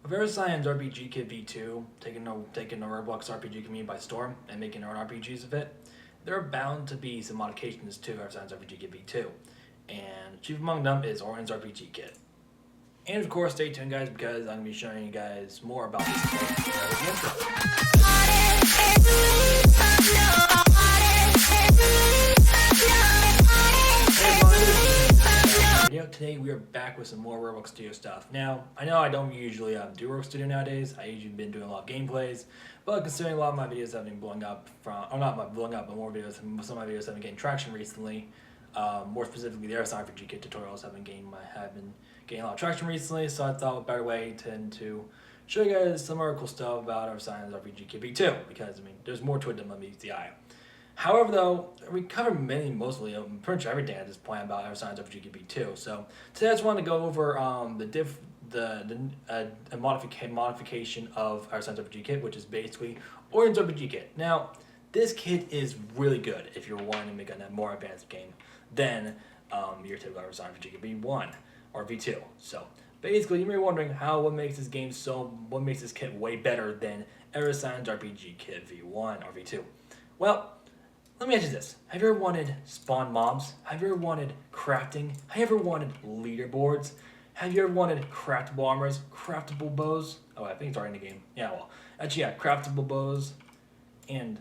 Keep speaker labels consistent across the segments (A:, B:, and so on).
A: With Evercyan's RPG Kit V2 taking the Roblox RPG community by storm and making their own RPGs of it, there are bound to be some modifications to Evercyan's RPG Kit V2, and chief among them is Orion's RPG Kit. And of course, stay tuned, guys, because I'm going to be showing you guys more about this kit. Today we are back with some more Roblox Studio stuff. Now, I know I don't usually do Roblox Studio nowadays. I usually been doing a lot of gameplays, but considering a lot of my videos have been blowing up or not blowing up, but some of my videos have been getting traction recently. More specifically, the Evercyan RPG Kit tutorials have been getting a lot of traction recently. So I thought a better way to show you guys some more cool stuff about Evercyan's RPG Kit V2, because there's more to it than meets the eye. However, though, we covered mostly pretty much everything at this point about Evercyan's RPG Kit V2. So today I just wanted to go over the modification of Evercyan's RPG Kit, which is basically Orion's RPG Kit. Now, this kit is really good if you're wanting to make a more advanced game than your typical Evercyan RPG Kit V1 or V2. So basically, you may be wondering what makes this kit way better than Evercyan's RPG Kit V1 or V2. Well, let me ask you this. Have you ever wanted spawn mobs? Have you ever wanted crafting? Have you ever wanted leaderboards? Have you ever wanted craftable armors, craftable bows? Oh, I think it's already in the game. Yeah, well, actually, yeah, craftable bows and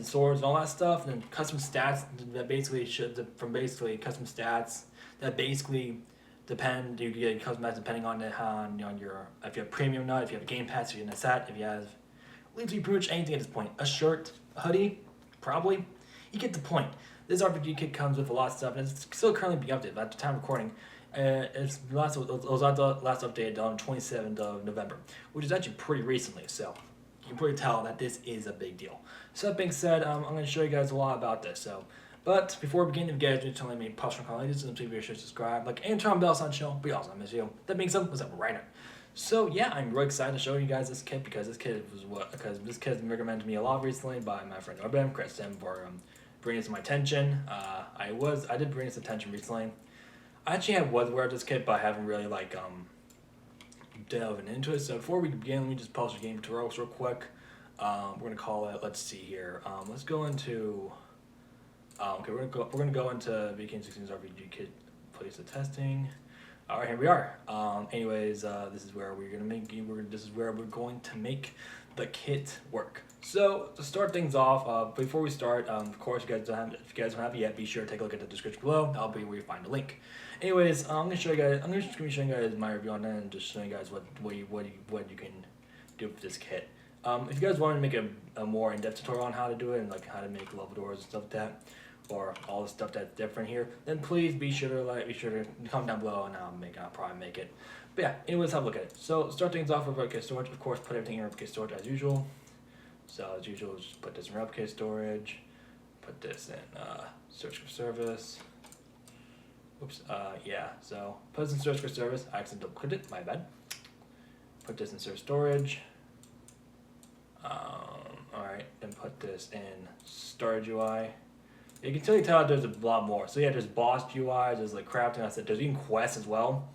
A: swords and all that stuff, and then custom stats that basically custom stats that basically depend. You get customized depending on your if you have premium or not, if you have a GamePass, if you have a set, if you have literally pretty much anything at this point. A shirt, a hoodie, probably. You get the point. This RPG kit comes with a lot of stuff, and it's still currently being updated at the time of recording. It was last updated on 27th of November, which is actually pretty recently, so you can pretty tell that this is a big deal. So that being said, I'm going to show you guys a lot about this. But before we begin, if you guys need to let me post from comments, please be sure to subscribe, and turn on the bell on the show. We also miss you. That being said, what's up right now? So yeah, I'm really excited to show you guys this kit because this kit has been recommended to me a lot recently by my friend Orion. Credit him for bringing it to my attention. I did bring this attention recently. I actually was aware of this kit, but I haven't really delved into it. So before we begin, let me just pause the game tutorials real quick. We're gonna call it. Let's see here. Let's go into. Okay, we're gonna go into BWK16's RPG kit place of testing. All right, here we are. This is where we're going to make the kit work. So to start things off, before we start, of course, if you guys don't have it yet, be sure to take a look at the description below. That'll be where you find the link. Anyways, I'm gonna be showing you guys my review on that and just showing you guys what you can do with this kit. If you guys want to make a more in-depth tutorial on how to do it and how to make level doors and stuff like that, or all the stuff that's different here, then please be sure to comment down below, and I'll probably make it. But yeah, anyways, have a look at it. So start things off with BWK storage. Of course, put everything in BWK storage as usual. So as usual, just put this in BWK storage. Put this in search for service. Oops. Yeah. So put this in search for service. I accidentally double clicked it. My bad. Put this in search storage. All right. Then put this in storage UI. You can totally tell that there's a lot more. So yeah, there's boss UI, there's crafting, I said, there's even quests as well.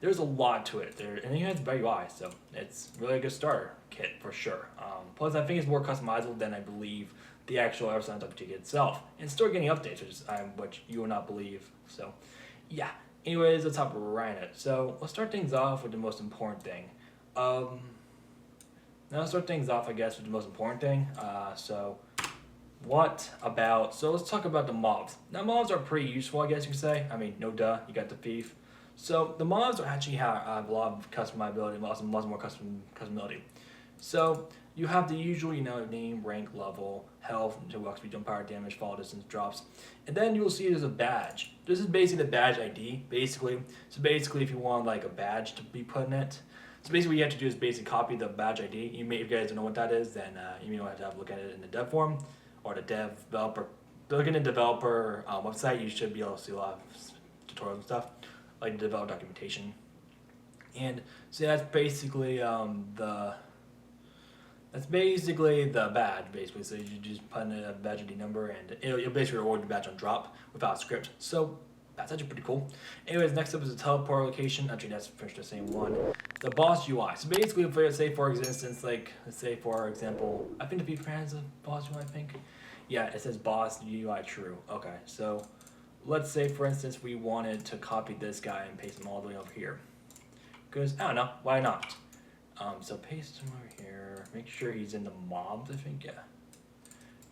A: There's a lot to it there, and then you have the better UI, so it's really a good starter kit for sure. Plus, I think it's more customizable than I believe the actual Evercyan RPG kit itself, and still getting updates, which you will not believe. So yeah. Anyways, let's hop right in it. So let's start things off with the most important thing. Now let's start things off, I guess, with the most important thing. So let's talk about the mobs. Now, mobs are pretty useful, I guess you could say. No duh, you got the thief. So the mobs actually have a lot of customizability, lots more customability. So you have the usual, name, rank, level, health, walk speed, jump power, damage, fall distance, drops. And then you will see there's a badge. This is basically the badge ID, basically. So basically, if you want a badge to be put in it, so basically what you have to do is basically copy the badge ID. If you guys don't know what that is, then you may have to have a look at it in the dev form. Or the developer, look in the developer website, you should be able to see a lot of tutorials and stuff, like the developer documentation. And so that's basically the badge, basically. So you just put in a badge ID number, and you'll basically reward the badge on drop without a script. So That's actually pretty cool. Anyways, next up is the teleport location. Actually, that's pretty much the same one. The boss UI. So basically, if let's say for instance, like let's say for example, I think the FIFA has a boss UI. I think. Yeah, it says boss UI true. Okay, so let's say for instance we wanted to copy this guy and paste him all the way over here. Because I don't know, why not? So paste him over here. Make sure he's in the mobs. I think yeah.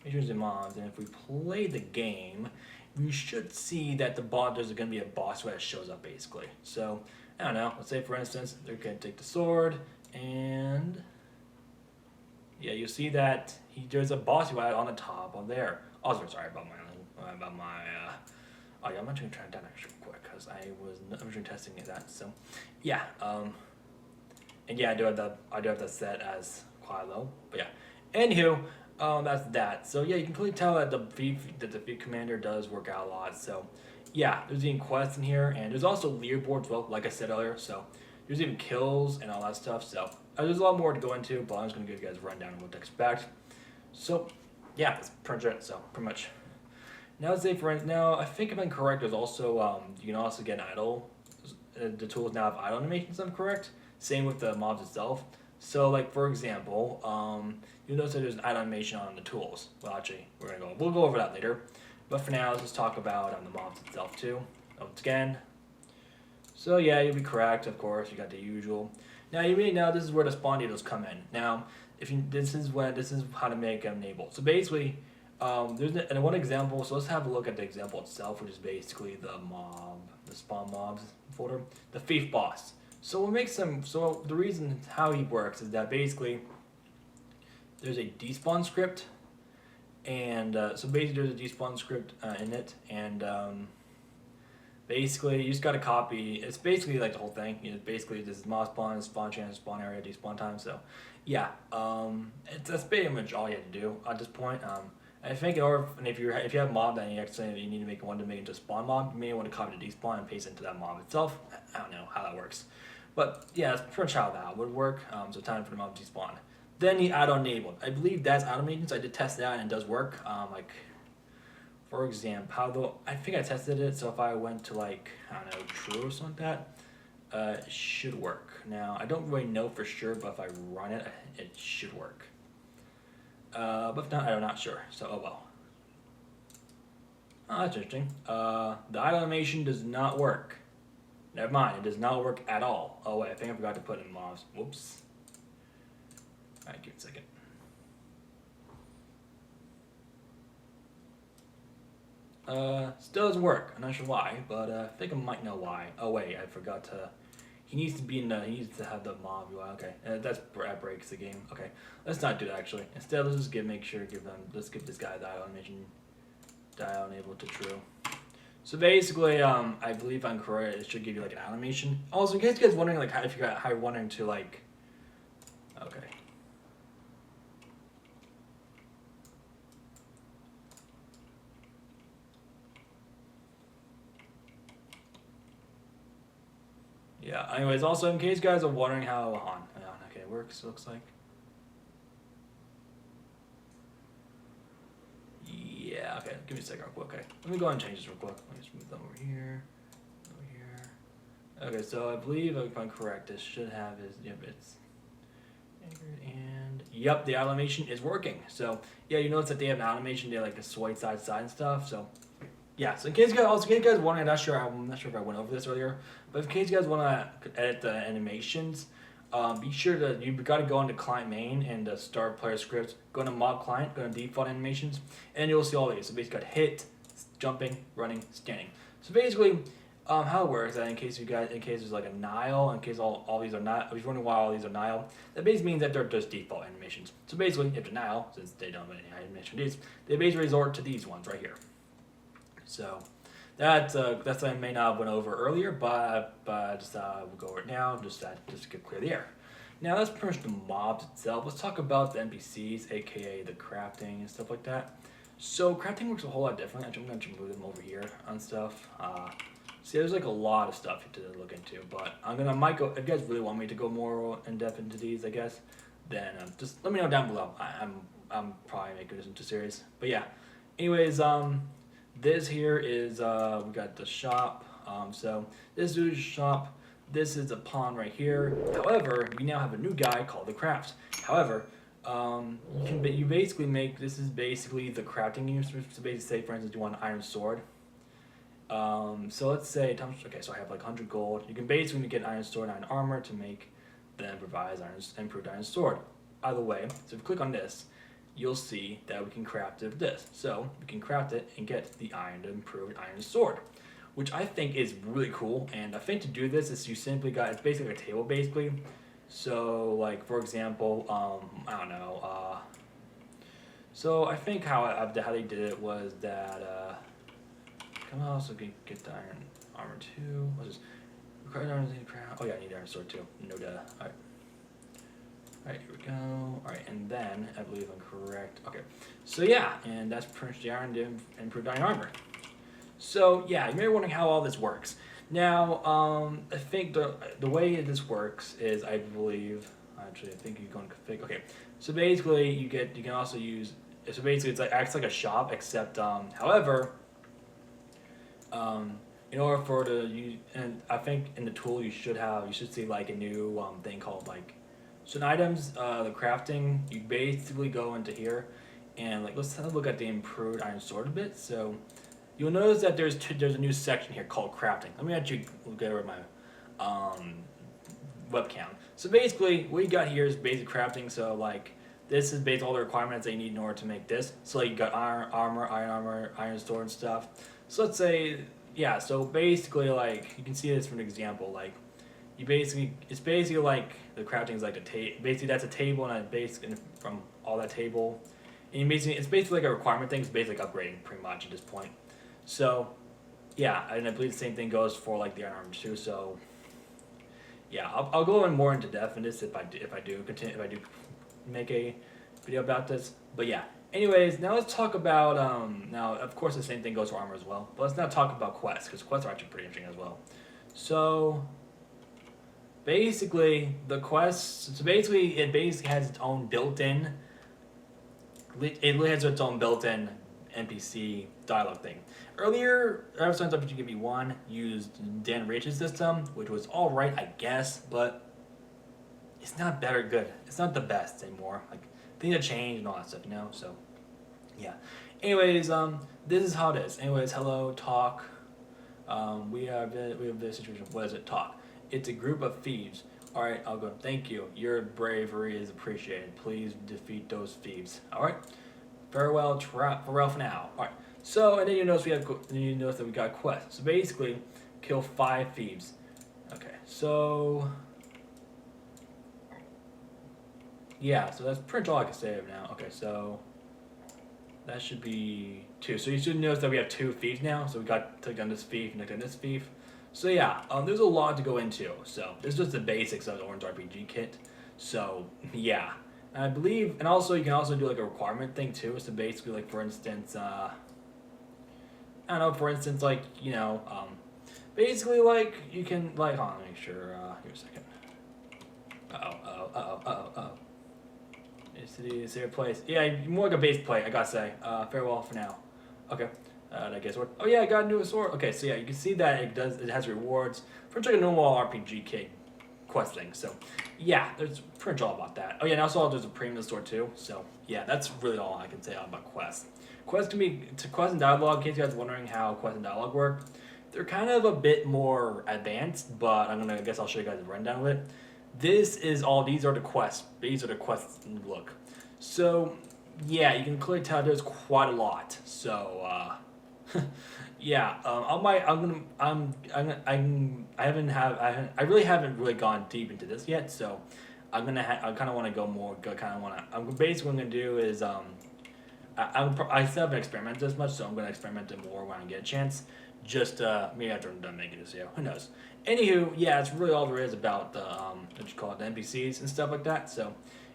A: Make sure he's in mobs, and if we play the game, we should see that there's going to be a boss that shows up basically. So, I don't know, let's say for instance, they're going to take the sword, and yeah, you see that there's a boss UI on the top of there. Also, sorry about oh yeah, I'm actually trying to down actually real quick, because I was originally testing that, so, yeah, and yeah, I do have that set as quite low, but yeah, anywho, that's that. So yeah, you can clearly tell that the V commander does work out a lot. So yeah, there's even quests in here, and there's also leaderboards as well, like I said earlier. So there's even kills and all that stuff. So there's a lot more to go into, but I'm just gonna give you guys a rundown of what to expect. So yeah, that's pretty much it. So pretty much. Now let's say for instance, now I think if I'm correct, there's also you can also get an idle. The tools now have idle animations. If I'm correct. Same with the mobs itself. So like for example, you'll notice that there's an idle animation on the tools. Well, actually, we'll go over that later. But for now, let's just talk about the mobs itself too. Once again. So yeah, you'll be correct, of course. You got the usual. Now you may know this is where the spawn details come in. Now, this is how to make them enable. So basically, there's one example. So let's have a look at the example itself, which is basically the spawn mobs folder, the thief boss. So what makes them, so the reason how he works is that basically there's a despawn script, and so basically there's a despawn script in it, and basically you just got to copy, it's basically like the whole thing, you know, basically this is mob spawn chance, spawn area, despawn time, so yeah, that's pretty much all you have to do at this point. I think if you have a mob that you need to make one to make it into a spawn mob, you may want to copy the despawn and paste it into that mob itself. I don't know how that works. But yeah, that's pretty much how that would work. So time for the mob to despawn. Then the add-on enabled. I believe that's automated, so I did test that and it does work. Like, for example, I think I tested it, so if I went to like, I don't know, true or something like that, it should work. Now, I don't really know for sure, but if I run it, it should work. But if not, I'm not sure, so oh well. Oh, that's interesting. The idle animation does not work. Never mind, it does not work at all. Oh wait, I think I forgot to put in mobs. Whoops. Alright, give it a second. Still doesn't work. I'm not sure why, but I think I might know why. Oh wait, I forgot to. He needs to have the mob UI. Okay, that breaks the game. Okay, let's not do that actually. Instead, let's just let's give this guy the idle animation dial enabled to true. So basically, I believe I'm correct. It should give you like an animation. Also, in case you guys wondering, like, how you're wondering to like, okay. Yeah. Anyways, also in case you guys are wondering how okay, it works. Looks like. Yeah, okay, give me a second real quick. Okay, let me go ahead and change this real quick. Let me just move them over here, over here. Okay, so I believe if I'm correct, this should have his, yep, it's, and yep, the animation is working. So yeah, you notice that they have an animation, they have like the swipe side and stuff. So yeah, so in case you guys wondering, I'm not sure if I went over this earlier, but in case you guys want to edit the animations, be sure that you've got to go into client main and start player scripts, go into mob client, go into default animations, and you'll see all these. So basically got hit, jumping, running, standing. So basically, how it works, that in case there's like a nile, in case all these are not, if you're wondering why all these are nile, that basically means that they're just default animations. So basically, if they're nile, since they don't have any animation these, they basically resort to these ones right here. So that's I may not have went over earlier, but just we'll go over it now, just to get clear the air. Now that's pretty much the mobs itself. Let's talk about the NPCs, aka the crafting and stuff like that. So crafting works a whole lot differently. I'm going to move them over here on stuff. See, there's like a lot of stuff to look into, but might go, if you guys really want me to go more in depth into these, I guess, then just let me know down below. I'm probably making this into series, but yeah. Anyways, This here is we got the shop. So this is shop. This is a pawn right here. However, we now have a new guy called the crafts. However, you basically make, this is basically the crafting unit. So basically, say for instance, you want an iron sword. So let's say, okay, so I have like 100 gold. You can basically get an iron sword and iron armor to make the improved iron sword. Either way, so if you click on this, you'll see that we can craft it with this. So we can craft it and get the improved iron sword, which I think is really cool. And I think to do this is you simply it's basically a table basically. So like for example, I don't know. So I think how they did it was that can I also get the iron armor too? What's this? Required iron crown. Oh yeah, I need iron sword too. No duh. Alright. Alright, here we go. Alright, and then I believe I'm correct. Okay. So yeah, and that's pretty much the iron improved iron armor. So yeah, you may be wondering how all this works. Now, I think the way this works is I believe actually I think you go to config. Okay. So basically you can also use, so basically it's like acts like a shop except however in order for to use, and I think in the tool you should see like a new thing called like certain items, the crafting. You basically go into here and like let's have a look at the improved iron sword a bit. So you'll notice that there's a new section here called crafting. Let me actually get rid of my webcam. So basically what you got here is basic crafting. So like this is basically all the requirements that you need in order to make this. So like you got iron armor, iron sword and stuff. So let's say, yeah, so basically like you can see this from an example, like it's basically like the crafting is like basically that's a table and basically from all that table, and it's basically like a requirement thing. It's basically like upgrading pretty much at this point. So yeah, and I believe the same thing goes for like the iron armor too. So yeah, I'll go in more into depth in this if I do make a video about this. But yeah. Anyways, now let's talk about, now of course the same thing goes for armor as well, but let's now talk about quests, because quests are actually pretty interesting as well. So, basically, it basically has its own built-in, NPC dialogue thing. Earlier, Evercyan RPG 1 used Dan Rich's system, which was alright, I guess, but it's not good. It's not the best anymore. Like, things have changed and all that stuff, you know? So, yeah. Anyways, this is how it is. Anyways, hello, talk. We have this situation. What is it? Talk. It's a group of thieves. Alright, I'll go. Thank you. Your bravery is appreciated. Please defeat those thieves. Alright? Farewell for now. Alright. So, and then you notice that we got a quest. So basically, kill 5 thieves. Okay, so yeah, so that's pretty much all I can say of now. Okay, so that should be 2. So you should notice that we have 2 thieves now. So we got took down this thief and took down this thief. So yeah, there's a lot to go into. So this is just the basics of the Orange RPG kit. So yeah, and I believe, and also you can also do like a requirement thing too. So basically, like for instance, I don't know, for instance, like you know, basically like you can like, hold on, make sure. Here a second. Is there a place? Yeah, more like a base play, I gotta say. Farewell for now. Okay. I guess what? Oh yeah, I got a new sword. Okay, so yeah, you can see that it has rewards for like a normal RPG kit quest thing. So yeah, there's pretty much all about that. Oh yeah, and also there's a premium sword too. So yeah, that's really all I can say about quests. Quests and dialogue. In case you guys are wondering how quest and dialogue work, they're kind of a bit more advanced, but I guess I'll show you guys a rundown of it. These are the quests. These are the quests look. So yeah, you can clearly tell there's quite a lot. So yeah, I really haven't really gone deep into this yet. So I kind of want to go more. Basically what I'm gonna do is I still haven't experimented as much, so I'm gonna experiment it more when I get a chance. Just maybe after I'm done making this video, who knows? Anywho, yeah, it's really all there is about the what you call it, the NPCs and stuff like that. So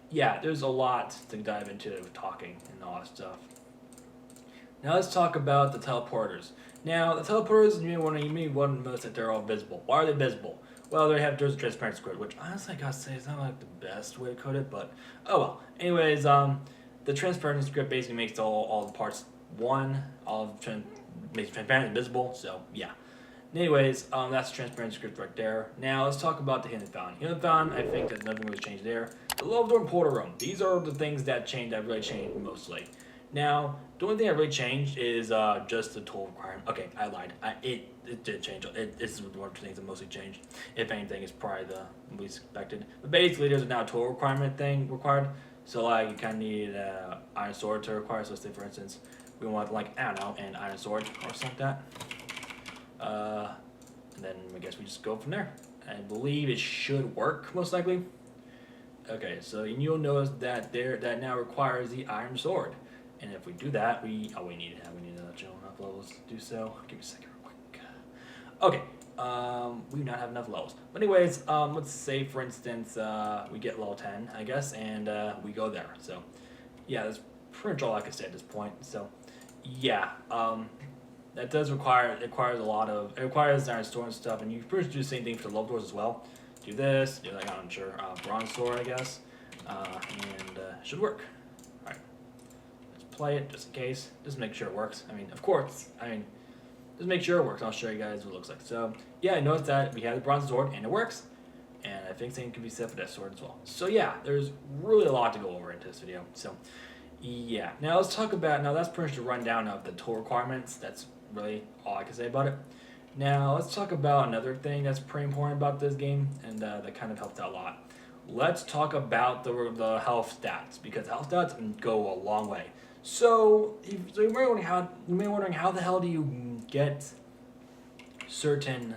A: yeah, there's a lot to dive into with talking and all that stuff. Now let's talk about the teleporters. Now the teleporters, you may wonder most that they're all visible. Why are they visible? Well, there's a transparency code, which honestly I gotta say is not like the best way to code it, but oh well. Anyways, the transparency script basically makes all the parts one. makes it transparent and visible. So yeah. Anyways, that's the transparent script right there. Now let's talk about the hidden fountain. Hidden fountain, I think that nothing was changed there. The love door and portal room. These are the things that changed. That really changed mostly. Now, the only thing that really changed is just the tool requirement. Okay, I lied. It did change. It's one of the things that mostly changed. If anything, it's probably the least expected. But basically, there's now a tool requirement thing required. So like, you kind of need an iron sword to require. So say for instance, we want like I don't know, an iron sword or something like that. And then I guess we just go from there. I believe it should work most likely. Okay, so you'll notice that that now requires the iron sword. And if we do that, we need another general enough levels to do so. Give me a second real quick. Okay, we do not have enough levels. But anyways, let's say for instance we get level 10, I guess, and we go there. So yeah, that's pretty much all I can say at this point. So yeah, that does require it requires iron sword and stuff, and you pretty much do the same thing for the level doors as well. Do this, do like I'm sure bronze sword, I guess, and should work. All right, let's play it just in case. Just make sure it works. I mean, of course. I mean, just make sure it works. I'll show you guys what it looks like. So yeah, notice that we have the bronze sword and it works, and I think same can be said for that sword as well. So yeah, there's really a lot to go over into this video. So yeah, now let's talk about that's pretty much the rundown of the tool requirements. That's really all I can say about it. Now let's talk about another thing that's pretty important about this game, and that kind of helped out a lot. Let's talk about the health stats, because health stats go a long way. So you may be wondering how the hell do you get certain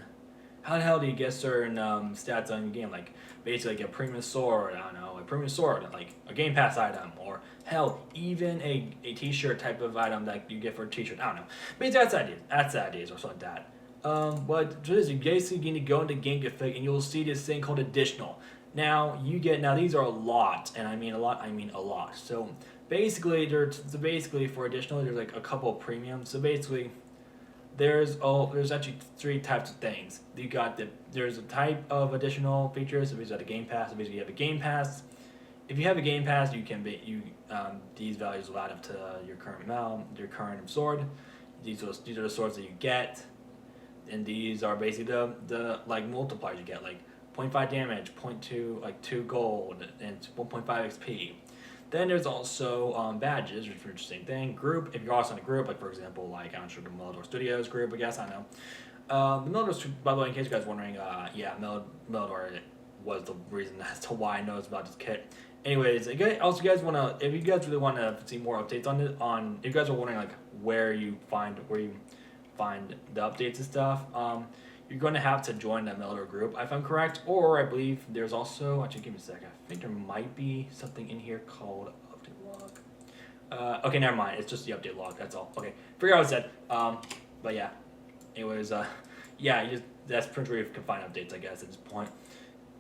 A: stats on your game, like basically like a premium sword, I don't know, a premium sword, like a GamePass item, or hell, even a t-shirt type of item that you get for a t-shirt, I don't know. Maybe that's ideas or something like that. But you basically need to go into GamePass and you'll see this thing called additional. Now these are a lot, and I mean a lot. So basically for additional there's like a couple of premiums. So basically there's actually 3 types of things. There's a type of additional features. So basically, a Game Pass. So basically, you have a Game Pass. If you have a Game Pass, you can these values will add up to your current amount, your current sword. These are the swords that you get, and these are basically the like multipliers you get, like 0.5 damage, 0.2 like 2 gold, and 1.5 XP. Then there's also badges, which is the same thing. Group, if you're also in a group, like for example, like I'm sure the Leaderboard Studios group, I guess, I don't know. The Leaderboard, by the way, in case you guys are wondering, Leaderboard was the reason as to why I know about this kit. Anyways, if you guys really want to see more updates on it, if you guys are wondering like where you find the updates and stuff, you're going to have to join that Leaderboard group, if I'm correct. Or I believe there's also, actually give me a second, I think there might be something in here called update log. Okay, never mind, it's just the update log, that's all. Okay, figure out what it said. But yeah, anyways, that's pretty much where you can find updates, I guess, at this point.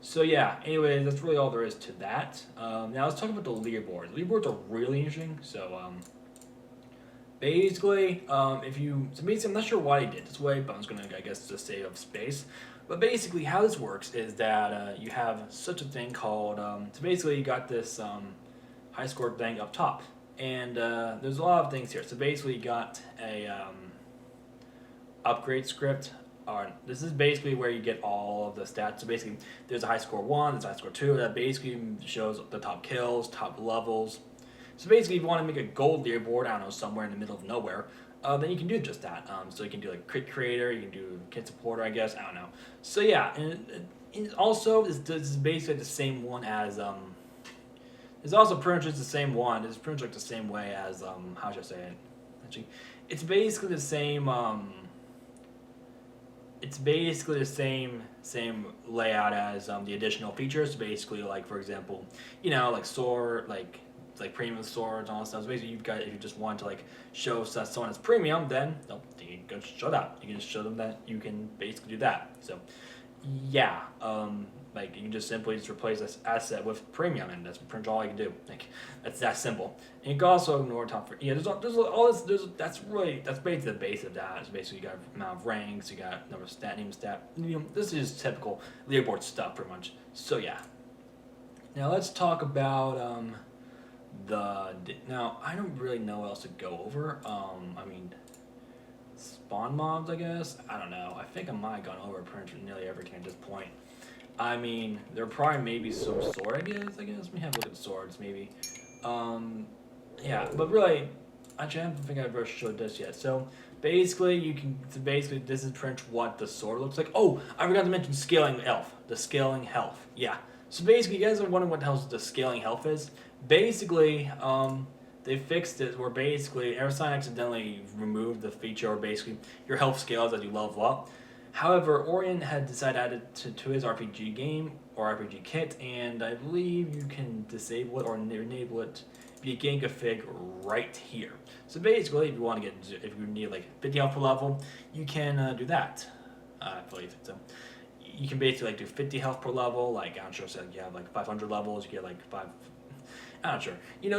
A: So yeah, anyways, that's really all there is to that. Now let's talk about the leaderboards. Leaderboards are really interesting. So basically, I'm not sure why he did it this way, but I'm just gonna, I guess, just save space. But basically, how this works is that you have such a thing called, so basically you got this high score thing up top, and there's a lot of things here. So basically, you got a upgrade script. This is basically where you get all of the stats. So basically, there's a high score 1, there's a high score 2, that basically shows the top kills, top levels. So basically, if you want to make a gold leaderboard, I don't know, somewhere in the middle of nowhere, then you can do just that. So you can do like crit creator, you can do kit supporter, I guess, I don't know. So yeah, and also this is basically the same one as it's also pretty much the same one. It's pretty much like the same way as how should I say it? Actually, it's basically the same. It's basically the same layout as the additional features. So basically, like for example, like sword, like premium swords and all that stuff. So basically, if you just want to like show someone as premium, then you can show that. You can just show them that you can basically do that. So yeah, like you can just simply replace this asset with premium, and that's pretty much all you can do. Like that's that simple. And you can also ignore top. There's all this. That's basically the base of that. It's basically you got amount of ranks, you got number of name stat. This is just typical leaderboard stuff, pretty much. So yeah. Now let's talk about now I don't really know what else to go over. spawn mobs, I guess. I don't know. I think I might have gone over pretty much nearly everything at this point. I mean, there probably maybe some sword, I guess. Let me have a look at the swords, maybe. Yeah, but really, actually, I don't think I've ever showed this yet. So basically, this is pretty much what the sword looks like. Oh, I forgot to mention scaling elf, the scaling health. Yeah. So basically, you guys are wondering what the hell the scaling health is. Basically, they fixed it where basically Evercyan accidentally removed the feature where basically your health scales as you level up. However, Orion had decided to add it to his RPG game or RPG kit, and I believe you can disable it or enable it via game config right here. So basically, if you want to if you need like 50 health per level, you can do that. I believe so. You can basically like do 50 health per level. Like I'm sure, so you have like 500 levels, you get like 5. I'm not sure. You know,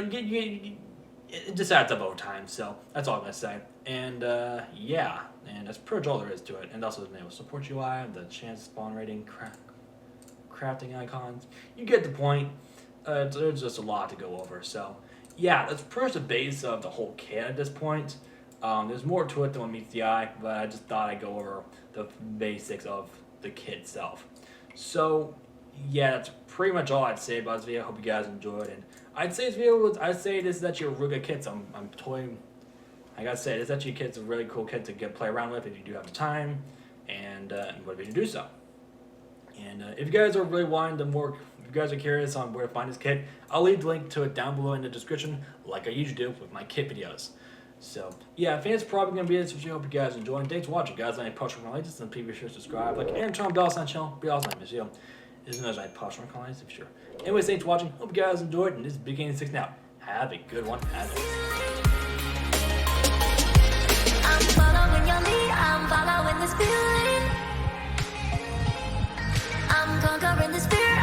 A: it just adds up over time. So that's all I'm gonna say. And yeah, and that's pretty much all there is to it. And also the name of support UI, the chance spawn rating, crafting icons. You get the point. There's just a lot to go over. So yeah, that's pretty much the base of the whole kit at this point. There's more to it than what meets the eye, but I just thought I'd go over the basics of the kit itself. So yeah, that's pretty much all I'd say about this video. I hope you guys enjoyed, and I'd say this is actually a really good kit. So I'm totally, I gotta say, this actually a really cool kit to play around with if you do have the time and motivate you to do so. And if you guys are really wanting to more, if you guys are curious on where to find this kit, I'll leave the link to it down below in the description, like I usually do with my kit videos. So yeah, I think it's probably gonna be this video. I hope you guys enjoy. And thanks for watching, guys. I post my likes and please be sure to subscribe, like, and turn on the bell on the channel. Be awesome, this video. Isn't as I post my comments, if sure. Anyways, thanks for watching. Hope you guys enjoyed, and this is BWK16 now. Have a good one. Have it.
B: I'm following your lead, I'm following the spirit. I'm conquering the spirit.